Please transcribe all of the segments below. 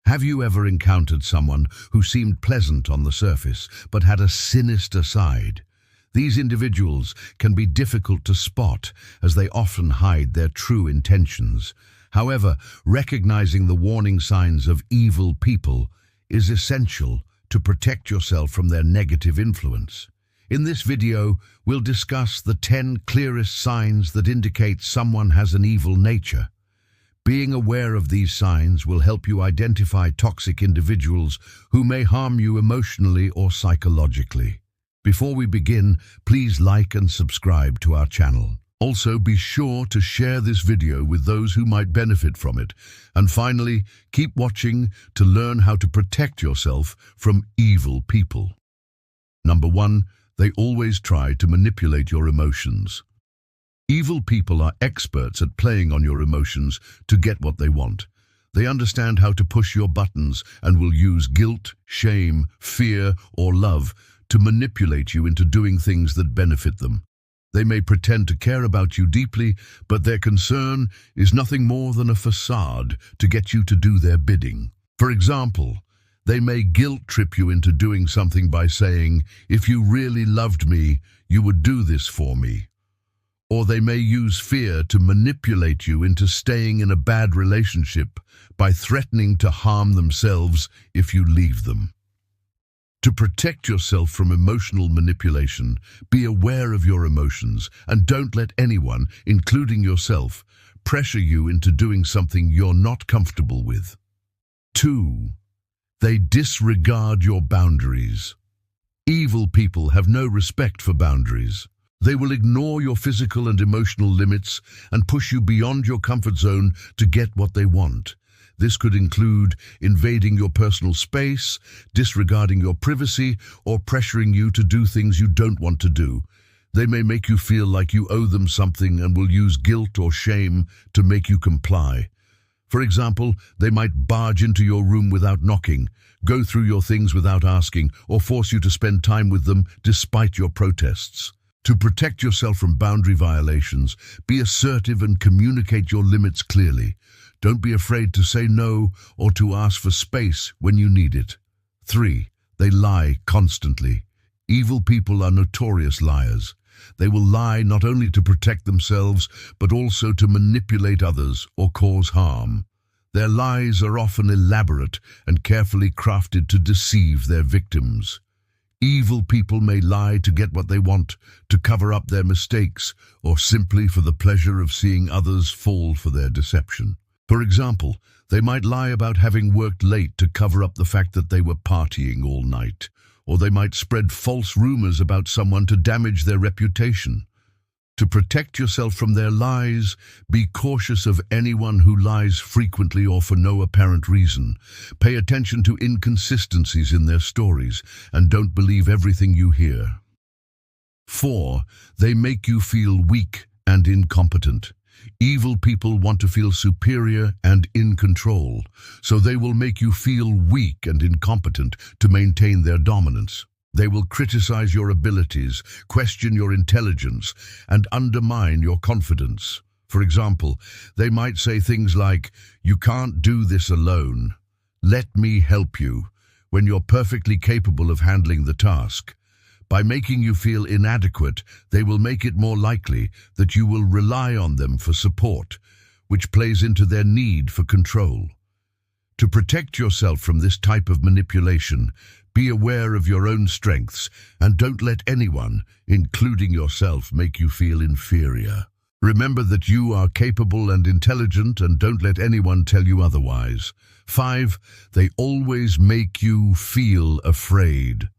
Have you ever encountered someone who seemed pleasant on the surface but had a sinister side? These individuals can be difficult to spot as they often hide their true intentions. However, recognizing the warning signs of evil people is essential to protect yourself from their negative influence. In this video, we'll discuss the 10 clearest signs that indicate someone has an evil nature. Being aware of these signs will help you identify toxic individuals who may harm you emotionally or psychologically. Before we begin, please like and subscribe to our channel. Also, be sure to share this video with those who might benefit from it. And finally, keep watching to learn how to protect yourself from evil people. Number 1, they always try to manipulate your emotions. Evil people are experts at playing on your emotions to get what they want. They understand how to push your buttons and will use guilt, shame, fear, or love to manipulate you into doing things that benefit them. They may pretend to care about you deeply, but their concern is nothing more than a facade to get you to do their bidding. For example, they may guilt trip you into doing something by saying, "If you really loved me, you would do this for me." Or they may use fear to manipulate you into staying in a bad relationship by threatening to harm themselves if you leave them. To protect yourself from emotional manipulation, be aware of your emotions and don't let anyone, including yourself, pressure you into doing something you're not comfortable with. 2. They disregard your boundaries. Evil people have no respect for boundaries. They will ignore your physical and emotional limits and push you beyond your comfort zone to get what they want. This could include invading your personal space, disregarding your privacy, or pressuring you to do things you don't want to do. They may make you feel like you owe them something and will use guilt or shame to make you comply. For example, they might barge into your room without knocking, go through your things without asking, or force you to spend time with them despite your protests. To protect yourself from boundary violations, be assertive and communicate your limits clearly. Don't be afraid to say no or to ask for space when you need it. 3. They lie constantly. Evil people are notorious liars. They will lie not only to protect themselves, but also to manipulate others or cause harm. Their lies are often elaborate and carefully crafted to deceive their victims. Evil people may lie to get what they want, to cover up their mistakes, or simply for the pleasure of seeing others fall for their deception. For example, they might lie about having worked late to cover up the fact that they were partying all night, or they might spread false rumors about someone to damage their reputation. To protect yourself from their lies, be cautious of anyone who lies frequently or for no apparent reason. Pay attention to inconsistencies in their stories and don't believe everything you hear. 4. They make you feel weak and incompetent. Evil people want to feel superior and in control, so they will make you feel weak and incompetent to maintain their dominance. They will criticize your abilities, question your intelligence, and undermine your confidence. For example, they might say things like, "You can't do this alone. Let me help you," when you're perfectly capable of handling the task. By making you feel inadequate, they will make it more likely that you will rely on them for support, which plays into their need for control. To protect yourself from this type of manipulation, be aware of your own strengths and don't let anyone, including yourself, make you feel inferior. Remember that you are capable and intelligent and don't let anyone tell you otherwise. 5. They always make you feel afraid.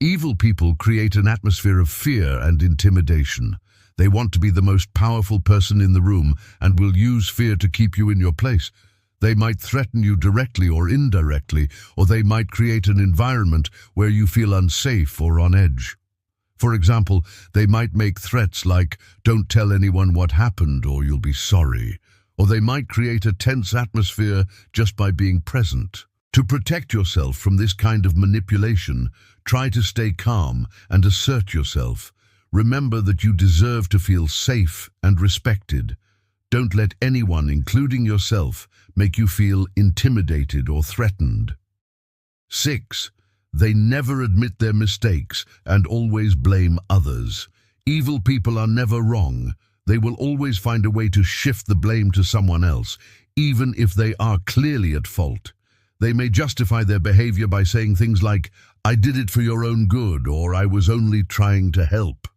Evil people create an atmosphere of fear and intimidation. They want to be the most powerful person in the room and will use fear to keep you in your place. They might threaten you directly or indirectly, or they might create an environment where you feel unsafe or on edge. For example, they might make threats like, "Don't tell anyone what happened or you'll be sorry." Or they might create a tense atmosphere just by being present. To protect yourself from this kind of manipulation, try to stay calm and assert yourself. Remember that you deserve to feel safe and respected. Don't let anyone, including yourself, make you feel intimidated or threatened. 6. They never admit their mistakes and always blame others. Evil people are never wrong. They will always find a way to shift the blame to someone else, even if they are clearly at fault. They may justify their behavior by saying things like, "I did it for your own good," or "I was only trying to help."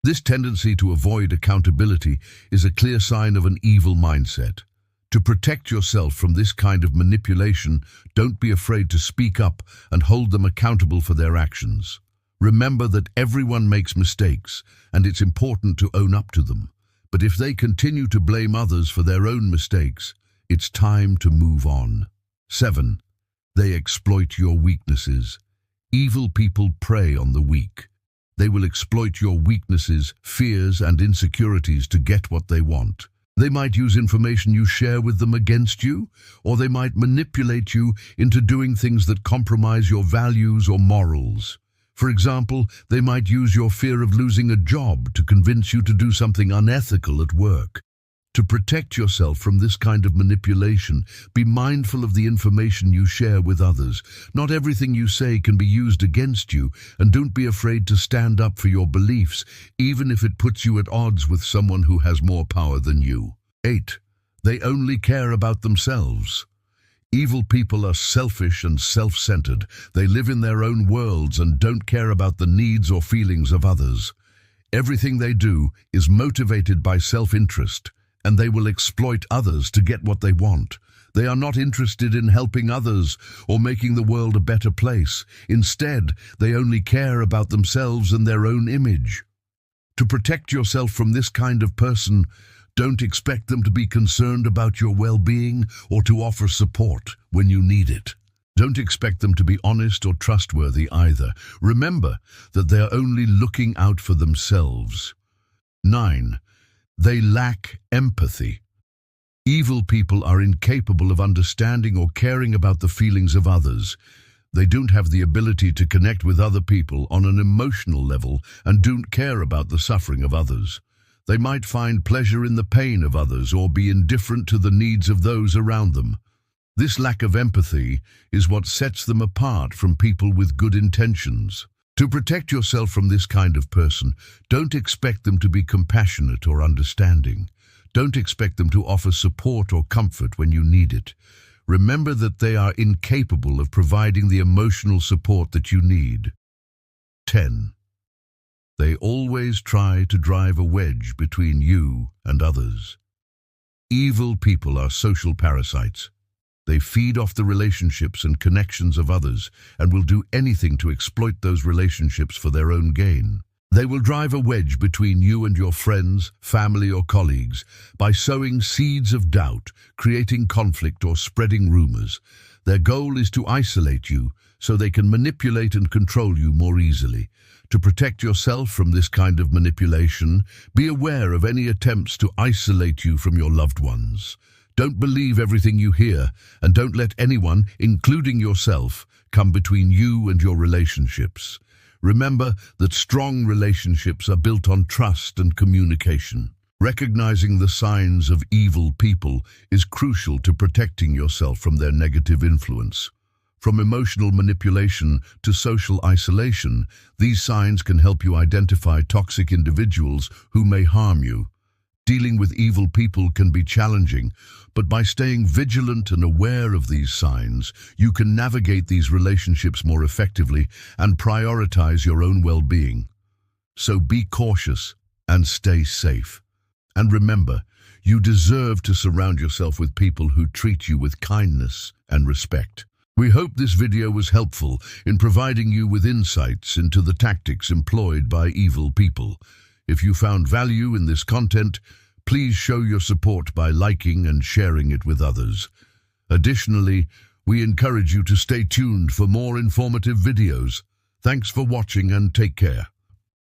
This tendency to avoid accountability is a clear sign of an evil mindset. To protect yourself from this kind of manipulation, don't be afraid to speak up and hold them accountable for their actions. Remember that everyone makes mistakes, and it's important to own up to them. But if they continue to blame others for their own mistakes, it's time to move on. 7. They exploit your weaknesses. Evil people prey on the weak. They will exploit your weaknesses, fears, and insecurities to get what they want. They might use information you share with them against you, or they might manipulate you into doing things that compromise your values or morals. For example, they might use your fear of losing a job to convince you to do something unethical at work. To protect yourself from this kind of manipulation, be mindful of the information you share with others. Not everything you say can be used against you, and don't be afraid to stand up for your beliefs, even if it puts you at odds with someone who has more power than you. 8. They only care about themselves. Evil people are selfish and self-centered. They live in their own worlds and don't care about the needs or feelings of others. Everything they do is motivated by self-interest, and they will exploit others to get what they want. They are not interested in helping others or making the world a better place. Instead, they only care about themselves and their own image. To protect yourself from this kind of person, don't expect them to be concerned about your well-being or to offer support when you need it. Don't expect them to be honest or trustworthy either. Remember that they are only looking out for themselves. 9. They lack empathy. Evil people are incapable of understanding or caring about the feelings of others. They don't have the ability to connect with other people on an emotional level and don't care about the suffering of others. They might find pleasure in the pain of others or be indifferent to the needs of those around them. This lack of empathy is what sets them apart from people with good intentions. To protect yourself from this kind of person, don't expect them to be compassionate or understanding. Don't expect them to offer support or comfort when you need it. Remember that they are incapable of providing the emotional support that you need. 10. They always try to drive a wedge between you and others. Evil people are social parasites. They feed off the relationships and connections of others and will do anything to exploit those relationships for their own gain. They will drive a wedge between you and your friends, family, or colleagues by sowing seeds of doubt, creating conflict, or spreading rumors. Their goal is to isolate you so they can manipulate and control you more easily. To protect yourself from this kind of manipulation, be aware of any attempts to isolate you from your loved ones. Don't believe everything you hear, and don't let anyone, including yourself, come between you and your relationships. Remember that strong relationships are built on trust and communication. Recognizing the signs of evil people is crucial to protecting yourself from their negative influence. From emotional manipulation to social isolation, these signs can help you identify toxic individuals who may harm you. Dealing with evil people can be challenging, but by staying vigilant and aware of these signs, you can navigate these relationships more effectively and prioritize your own well-being. So be cautious and stay safe. And remember, you deserve to surround yourself with people who treat you with kindness and respect. We hope this video was helpful in providing you with insights into the tactics employed by evil people. If you found value in this content, please show your support by liking and sharing it with others. Additionally, we encourage you to stay tuned for more informative videos. Thanks for watching and take care.